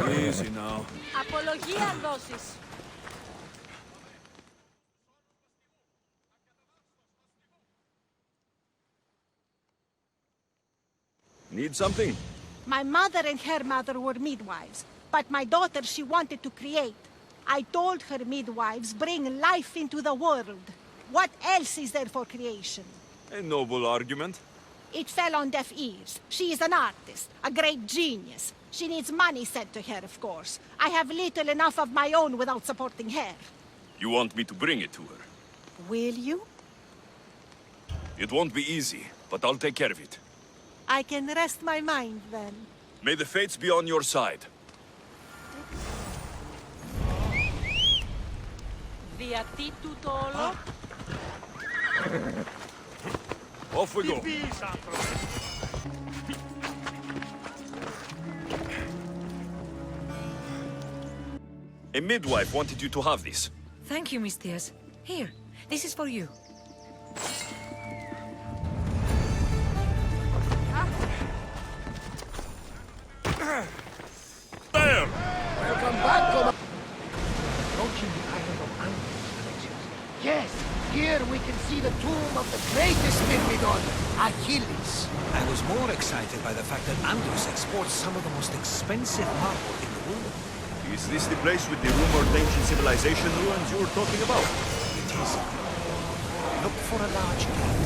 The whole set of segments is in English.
Easy now. Απολογία δώσεις. Need something? My mother and her mother were midwives, but my daughter she wanted to create. I told her midwives bring life into the world. What else is there for creation? A noble argument. It fell on deaf ears. She is an artist, a great genius. She needs money sent to her, of course. I have little enough of my own without supporting her. You want me to bring it to her? Will you? It won't be easy, but I'll take care of it. I can rest my mind then. May the fates be on your side. Διατήτου το όλο. Off we go. A midwife wanted you to have this. Thank you, Miss Diaz. Here, this is for you. There! Welcome back, approaching the island of Andros, Alexios. Yes, here we can see the tomb of the greatest Myrmidon, Achilles. I was more excited by the fact that Andros exports some of the most expensive marble in the world. Is this the place with the rumored ancient civilization ruins you were talking about? It is. Look for a large gate.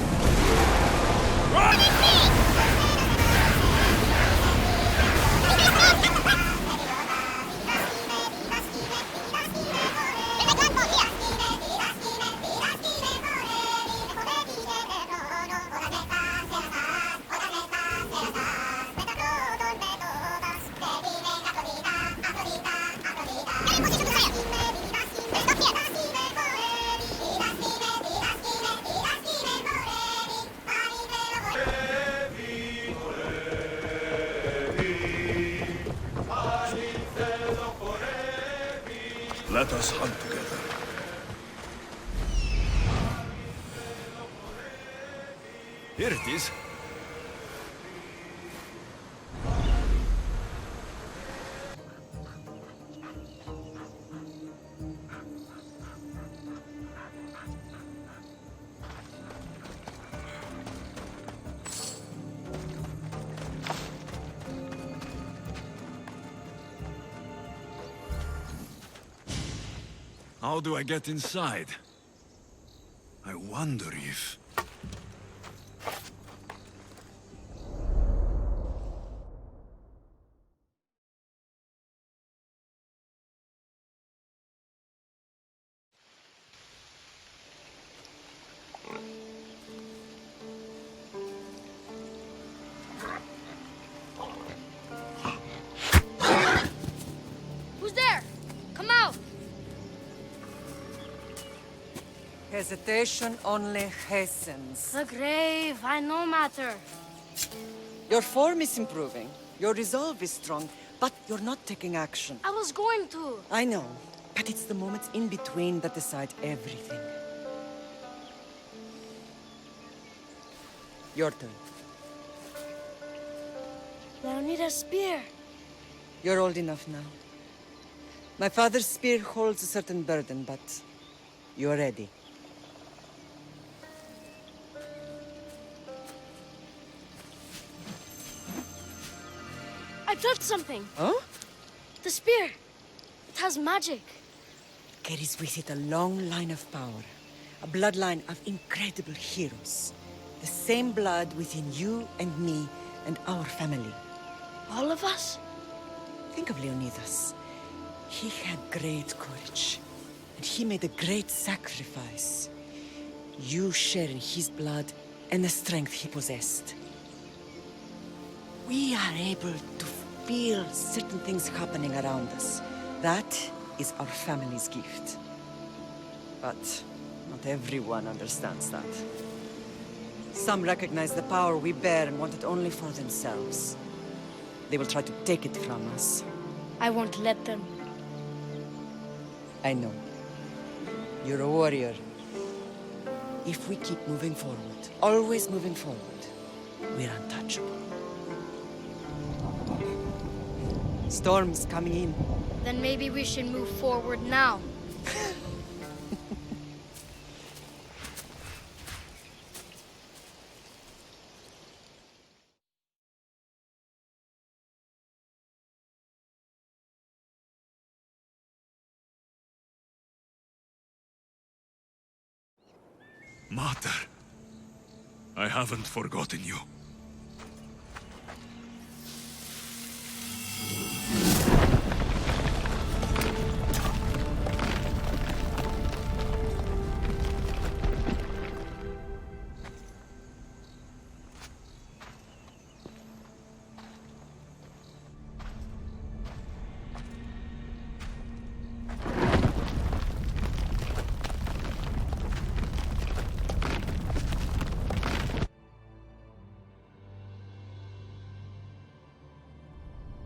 Let us hunt together. Here it is. How do I get inside? I wonder if... Who's there? Come out! Hesitation only hastens. The grave, I no matter. Your form is improving. Your resolve is strong, but you're not taking action. I was going to. I know, but it's the moments in between that decide everything. Your turn. They'll need a spear. You're old enough now. My father's spear holds a certain burden, but you're ready. I touched something. Huh? The spear. It has magic. Carries with it a long line of power. A bloodline of incredible heroes. The same blood within you and me and our family. All of us? Think of Leonidas. He had great courage. And he made a great sacrifice. You share in his blood and the strength he possessed. We are able to feel certain things happening around us. That is our family's gift. But not everyone understands that. Some recognize the power we bear and want it only for themselves. They will try to take it from us. I won't let them. I know. You're a warrior. If we keep moving forward, always moving forward, we're untouchable. Storm's coming in. Then maybe we should move forward now. Mater, I haven't forgotten you.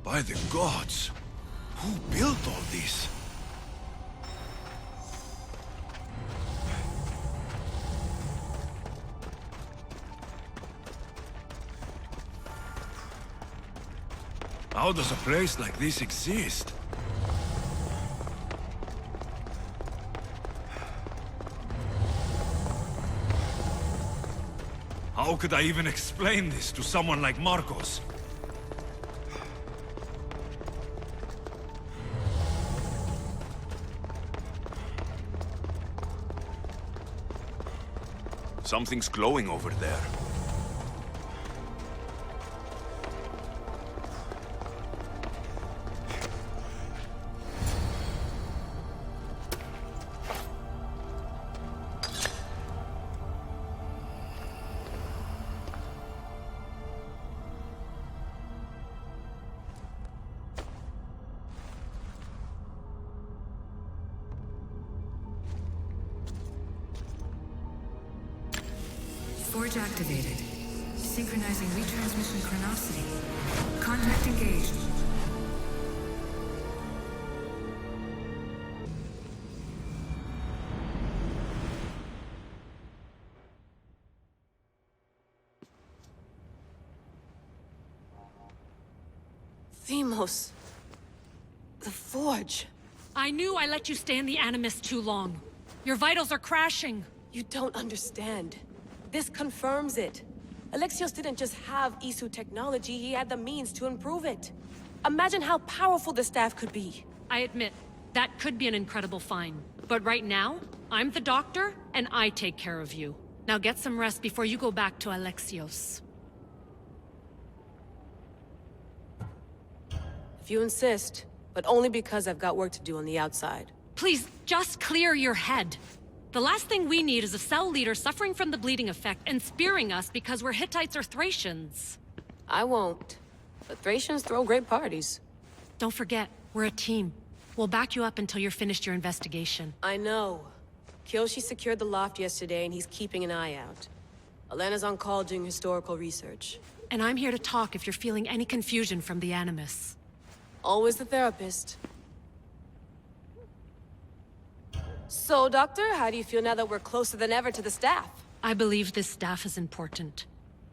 By the gods! Who built all this? How does a place like this exist? How could I even explain this to someone like Marcos? Something's glowing over there. Forge activated. Synchronizing retransmission chronicity. Contact engaged. Themos. The Forge. I knew I let you stay in the Animus too long. Your vitals are crashing. You don't understand. This confirms it. Alexios didn't just have Isu technology, he had the means to improve it. Imagine how powerful the staff could be. I admit, that could be an incredible find. But right now, I'm the doctor, and I take care of you. Now get some rest before you go back to Alexios. If you insist, but only because I've got work to do on the outside. Please, just clear your head. The last thing we need is a cell leader suffering from the bleeding effect and spearing us because we're Hittites or Thracians. I won't. But Thracians throw great parties. Don't forget, we're a team. We'll back you up until you're finished your investigation. I know. Kyoshi secured the loft yesterday and he's keeping an eye out. Elena's on call doing historical research. And I'm here to talk if you're feeling any confusion from the Animus. Always the therapist. So, Doctor, how do you feel now that we're closer than ever to the staff? I believe this staff is important.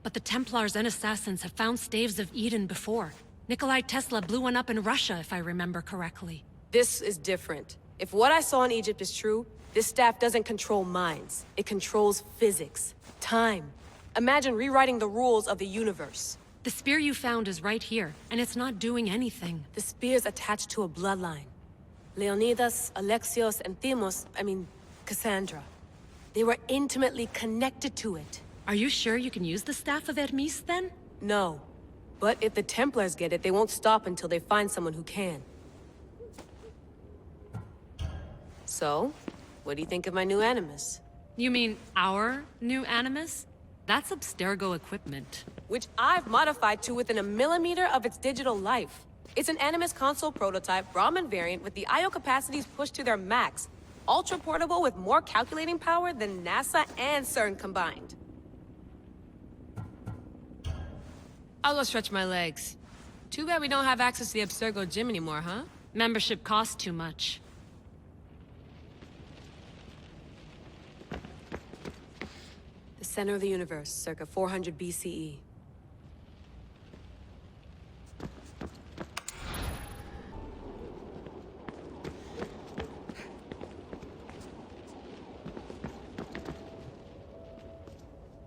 But the Templars and Assassins have found staves of Eden before. Nikolai Tesla blew one up in Russia, if I remember correctly. This is different. If what I saw in Egypt is true, this staff doesn't control minds. It controls physics, time. Imagine rewriting the rules of the universe. The spear you found is right here, and it's not doing anything. The spear's attached to a bloodline. Leonidas, Alexios, and Cassandra. They were intimately connected to it. Are you sure you can use the Staff of Hermes, then? No. But if the Templars get it, they won't stop until they find someone who can. So, what do you think of my new Animus? You mean our new Animus? That's Abstergo equipment. Which I've modified to within a millimeter of its digital life. It's an Animus console prototype, Brahmin variant with the I/O capacities pushed to their max. Ultra portable with more calculating power than NASA and CERN combined. I'll go stretch my legs. Too bad we don't have access to the Abstergo gym anymore, huh? Membership costs too much. The center of the universe, circa 400 BCE.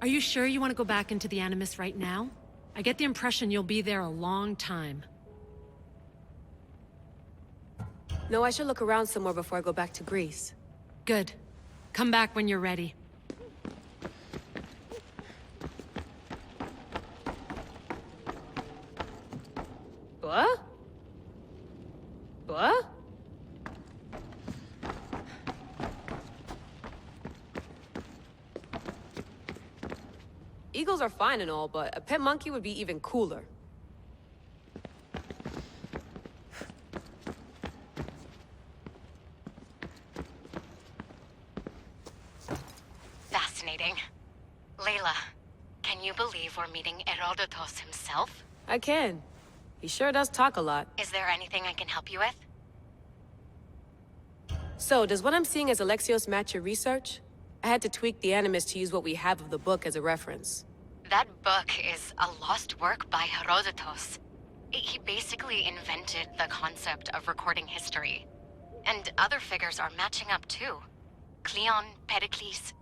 Are you sure you want to go back into the Animus right now? I get the impression you'll be there a long time. No, I should look around somewhere before I go back to Greece. Good. Come back when you're ready. What? What? Eagles are fine and all, but a pet monkey would be even cooler. Fascinating. Layla, can you believe we're meeting Herodotus himself? I can. He sure does talk a lot. Is there anything I can help you with? So, does what I'm seeing as Alexios match your research? I had to tweak the Animus to use what we have of the book as a reference. That book is a lost work by Herodotus. He basically invented the concept of recording history. And other figures are matching up too. Cleon, Pericles.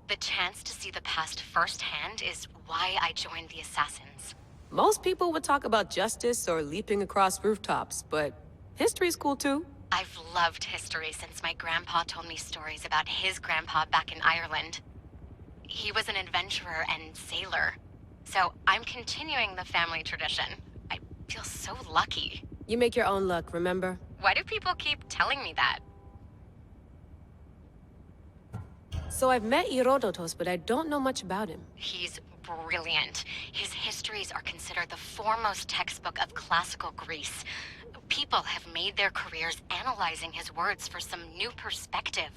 The chance to see the past firsthand is why I joined the Assassins. Most people would talk about justice or leaping across rooftops, but history's cool too. I've loved history since my grandpa told me stories about his grandpa back in Ireland. He was an adventurer and sailor. So I'm continuing the family tradition. I feel so lucky. You make your own luck, remember? Why do people keep telling me that? So I've met Herodotus, but I don't know much about him. He's brilliant. His histories are considered the foremost textbook of classical Greece. People have made their careers analyzing his words for some new perspective.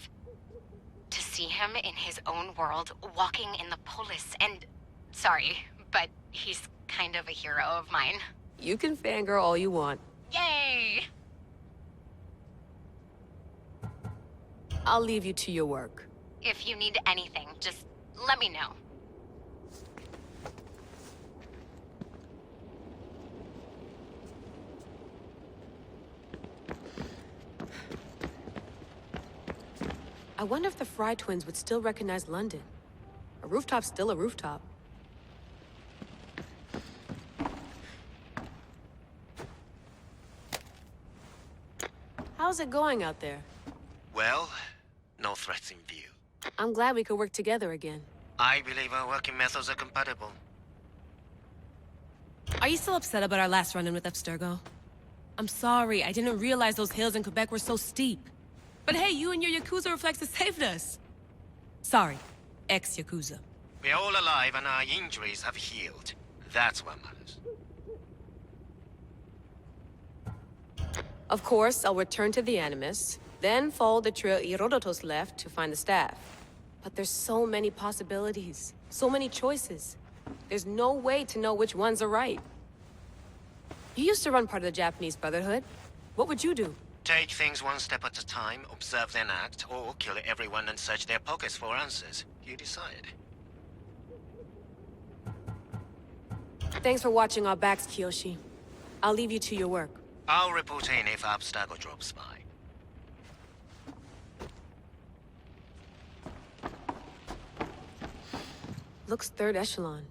To see him in his own world, walking in the polis, and... Sorry, but he's kind of a hero of mine. You can fangirl all you want. Yay! I'll leave you to your work. If you need anything, just let me know. I wonder if the Fry twins would still recognize London. A rooftop's still a rooftop. How's it going out there? Well, no threats in view. I'm glad we could work together again. I believe our working methods are compatible. Are you still upset about our last run-in with Abstergo? I'm sorry, I didn't realize those hills in Quebec were so steep. But hey, you and your Yakuza reflexes saved us. Sorry, ex-Yakuza. We're all alive and our injuries have healed. That's what matters. Of course, I'll return to the Animus, then follow the trail Herodotus left to find the staff. But there's so many possibilities, so many choices. There's no way to know which ones are right. You used to run part of the Japanese Brotherhood. What would you do? Take things one step at a time, observe then act, or kill everyone and search their pockets for answers. You decide. Thanks for watching our backs, Kiyoshi. I'll leave you to your work. I'll report in if Abstergo drops by. Looks third echelon.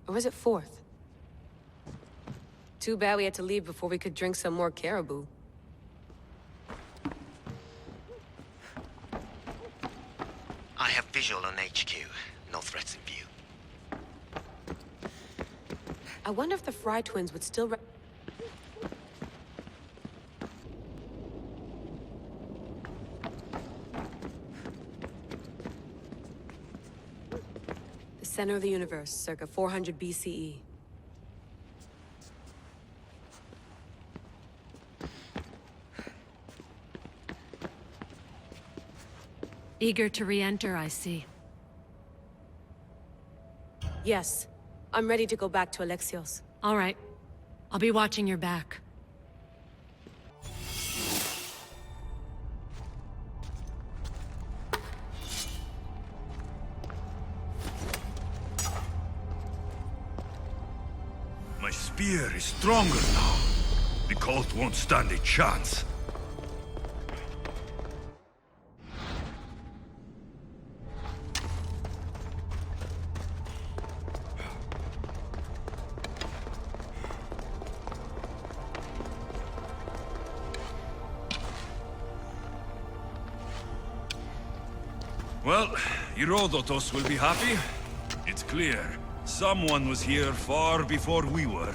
Or is it fourth? Too bad we had to leave before we could drink some more caribou. I have visual on HQ. No threats in view. I wonder if the Fry twins would still The center of the universe, circa 400 BCE. Eager to re-enter, I see. Yes. I'm ready to go back to Alexios. All right. I'll be watching your back. My spear is stronger now. The cult won't stand a chance. Well, Herodotus will be happy. It's clear. Someone was here far before we were.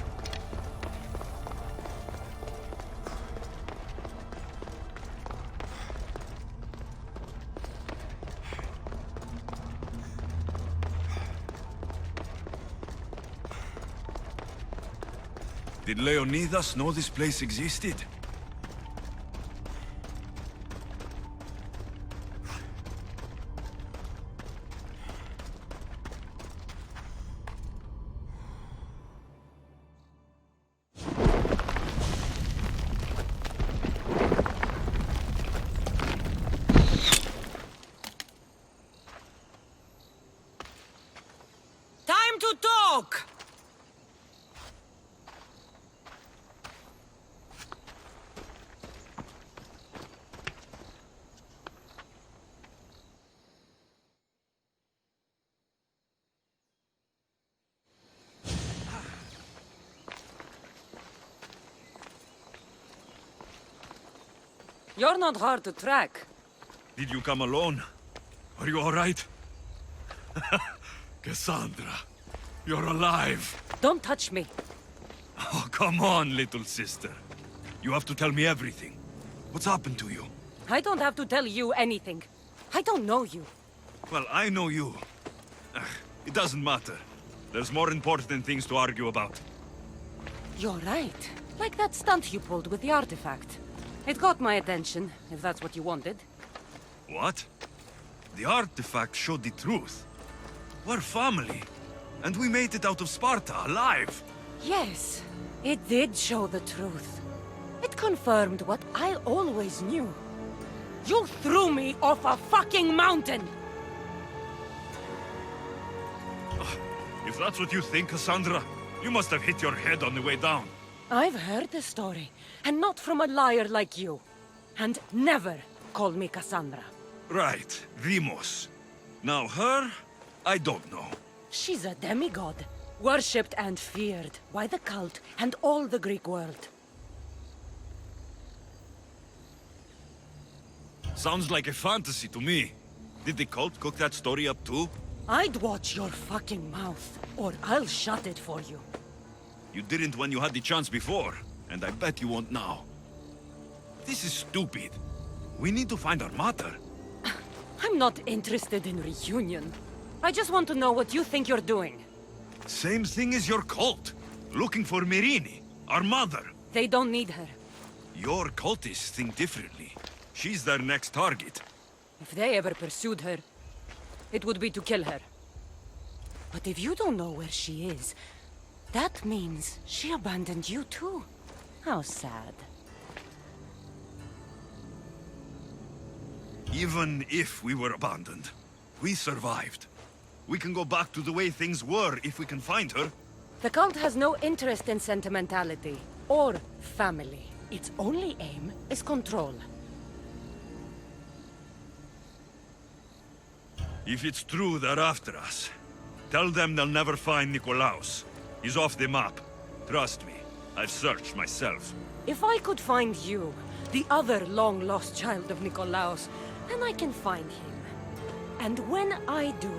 Did Leonidas know this place existed? Time to talk! You're not hard to track. Did you come alone? Are you all right? Cassandra, you're alive. Don't touch me. Oh, come on, little sister. You have to tell me everything. What's happened to you? I don't have to tell you anything. I don't know you. Well, I know you. It doesn't matter. There's more important things to argue about. You're right. Like that stunt you pulled with the artifact. It got my attention, if that's what you wanted. What? The artifact showed the truth. We're family. And we made it out of Sparta, alive. Yes, it did show the truth. It confirmed what I always knew. You threw me off a fucking mountain! If that's what you think, Cassandra, you must have hit your head on the way down. I've heard the story, and not from a liar like you. And never call me Cassandra. Right, Demos. Now her, I don't know. She's a demigod, worshipped and feared by the cult and all the Greek world. Sounds like a fantasy to me. Did the cult cook that story up too? I'd watch your fucking mouth, or I'll shut it for you. You didn't when you had the chance before, and I bet you won't now. This is stupid. We need to find our mother. I'm not interested in reunion. I just want to know what you think you're doing. Same thing as your cult. Looking for Myrrine, our mother. They don't need her. Your cultists think differently. She's their next target. If they ever pursued her, it would be to kill her. But if you don't know where she is, that means she abandoned you too. How sad. Even if we were abandoned, we survived. We can go back to the way things were if we can find her. The cult has no interest in sentimentality or family. Its only aim is control. If it's true they're after us, tell them they'll never find Nikolaos. He's off the map. Trust me, I've searched myself. If I could find you, the other long-lost child of Nikolaos, then I can find him. And when I do,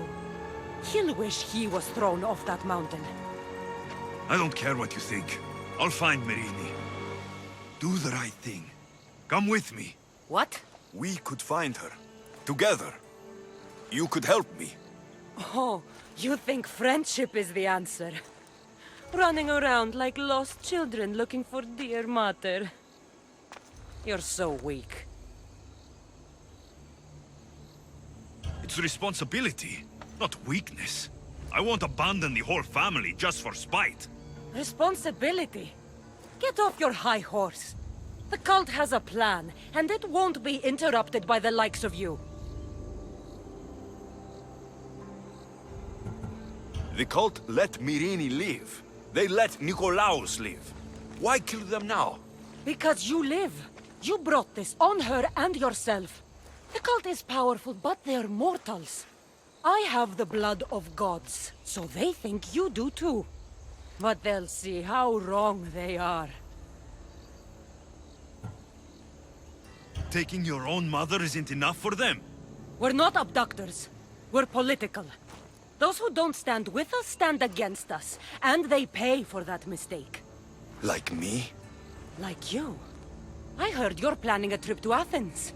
he'll wish he was thrown off that mountain. I don't care what you think. I'll find Myrrine. Do the right thing. Come with me. What? We could find her. Together. You could help me. Oh, you think friendship is the answer? Running around like lost children looking for dear mother. You're so weak. It's responsibility, not weakness. I won't abandon the whole family just for spite. Responsibility? Get off your high horse. The cult has a plan, and it won't be interrupted by the likes of you. The cult let Myrrine live. They let Nikolaos live. Why kill them now? Because you live. You brought this on her and yourself. The cult is powerful, but they're mortals. I have the blood of gods, so they think you do too. But they'll see how wrong they are. Taking your own mother isn't enough for them. We're not abductors. We're political. Those who don't stand with us stand against us, and they pay for that mistake. Like me? Like you. I heard you're planning a trip to Athens.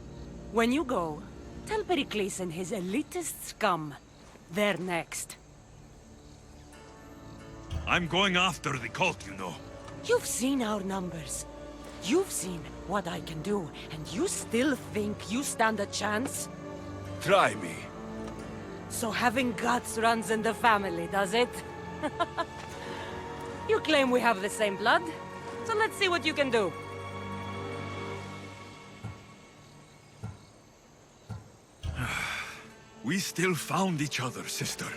When you go, tell Pericles and his elitist scum they're next. I'm going after the cult, you know. You've seen our numbers. You've seen what I can do, and you still think you stand a chance? Try me. So having guts runs in the family, does it? You claim we have the same blood, so let's see what you can do. We still found each other, sister.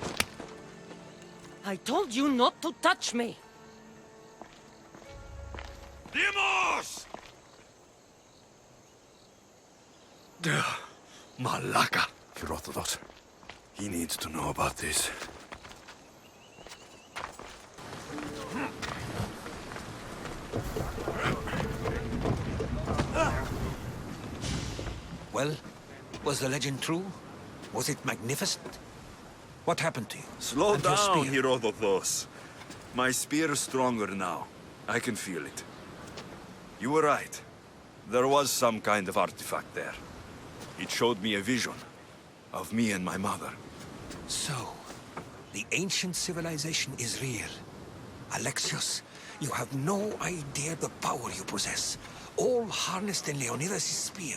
I told you not to touch me! Demos! Malaka. Herodotus. He needs to know about this. Well, was the legend true? Was it magnificent? What happened to you? Slow And your down, spear? Herodotus. My spear is stronger now. I can feel it. You were right. There was some kind of artifact there. It showed me a vision of me and my mother. So, the ancient civilization is real. Alexios, you have no idea the power you possess. All harnessed in Leonidas' spear.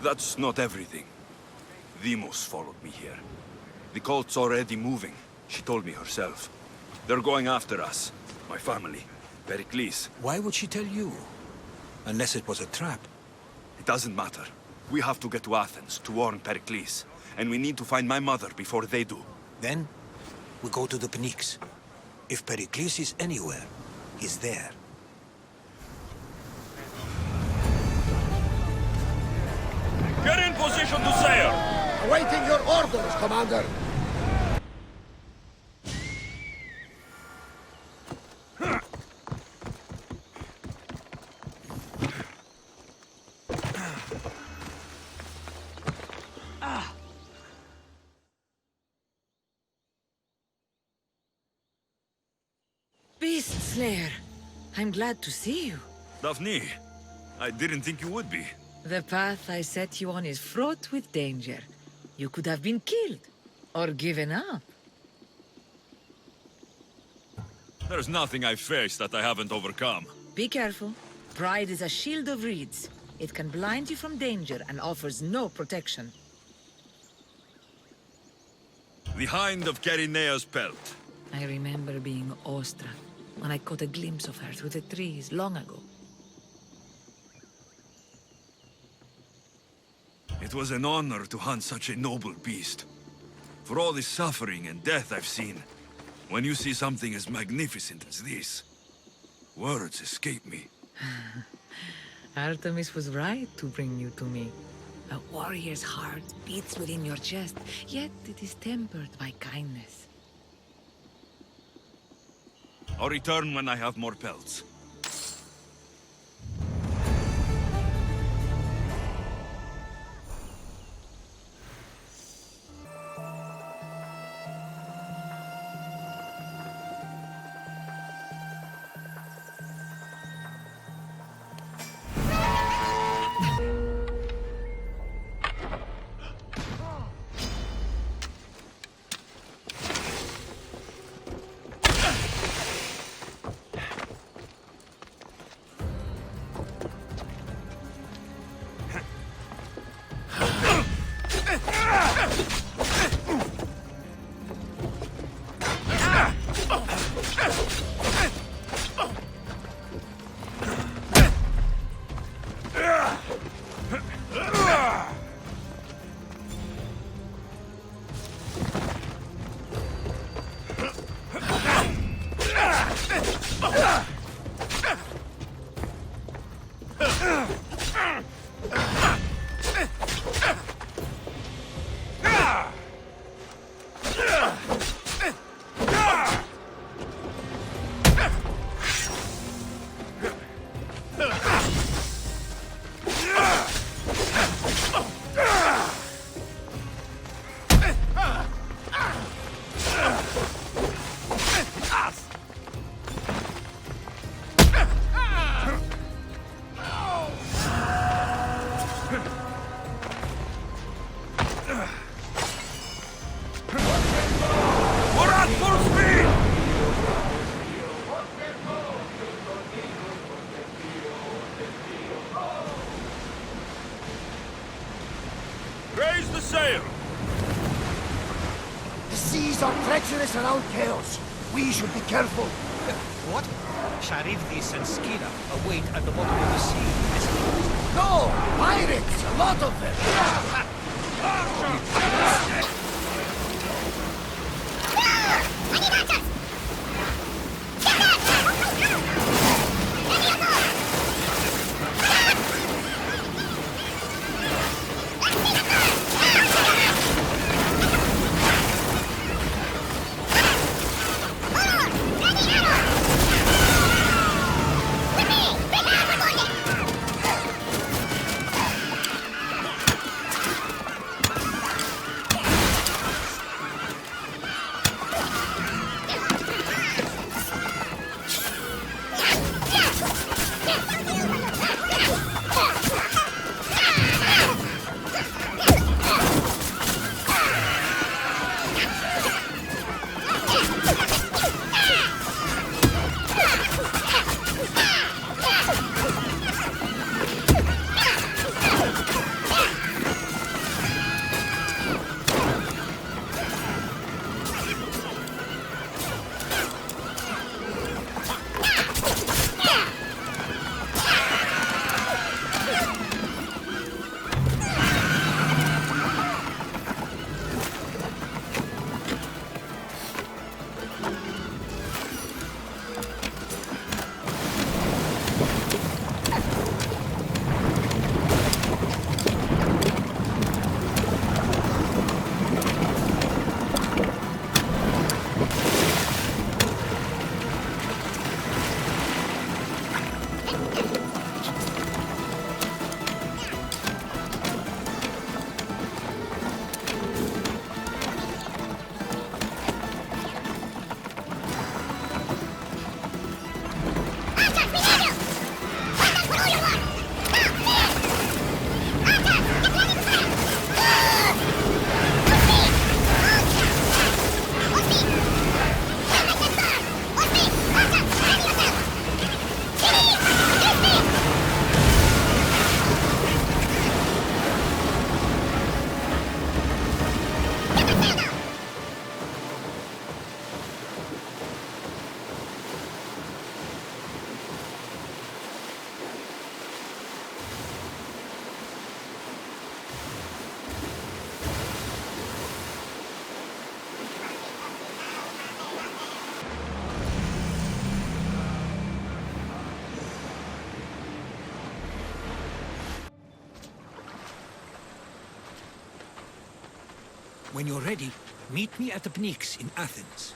That's not everything. Demos followed me here. The cult's already moving. She told me herself. They're going after us. My family. Pericles. Why would she tell you? Unless it was a trap. It doesn't matter. We have to get to Athens to warn Pericles. And we need to find my mother before they do. Then, we go to the Pnyx. If Pericles is anywhere, he's there. Get in position to sail! Awaiting your orders, Commander! Beast Slayer, I'm glad to see you. Daphne, I didn't think you would be. The path I set you on is fraught with danger. You could have been killed, or given up. There's nothing I've faced that I haven't overcome. Be careful. Pride is a shield of reeds. It can blind you from danger and offers no protection. The hind of Cherinea's pelt. I remember being awestruck when I caught a glimpse of her through the trees long ago. It was an honor to hunt such a noble beast. For all the suffering and death I've seen, when you see something as magnificent as this, words escape me. Artemis was right to bring you to me. A warrior's heart beats within your chest, yet it is tempered by kindness. I'll return when I have more pelts. darkness around Chaos. We should be careful. What? Charybdis and Skylla await at the bottom of the sea. No! Pirates! A lot of them! When you're ready, meet me at the Pnyx in Athens.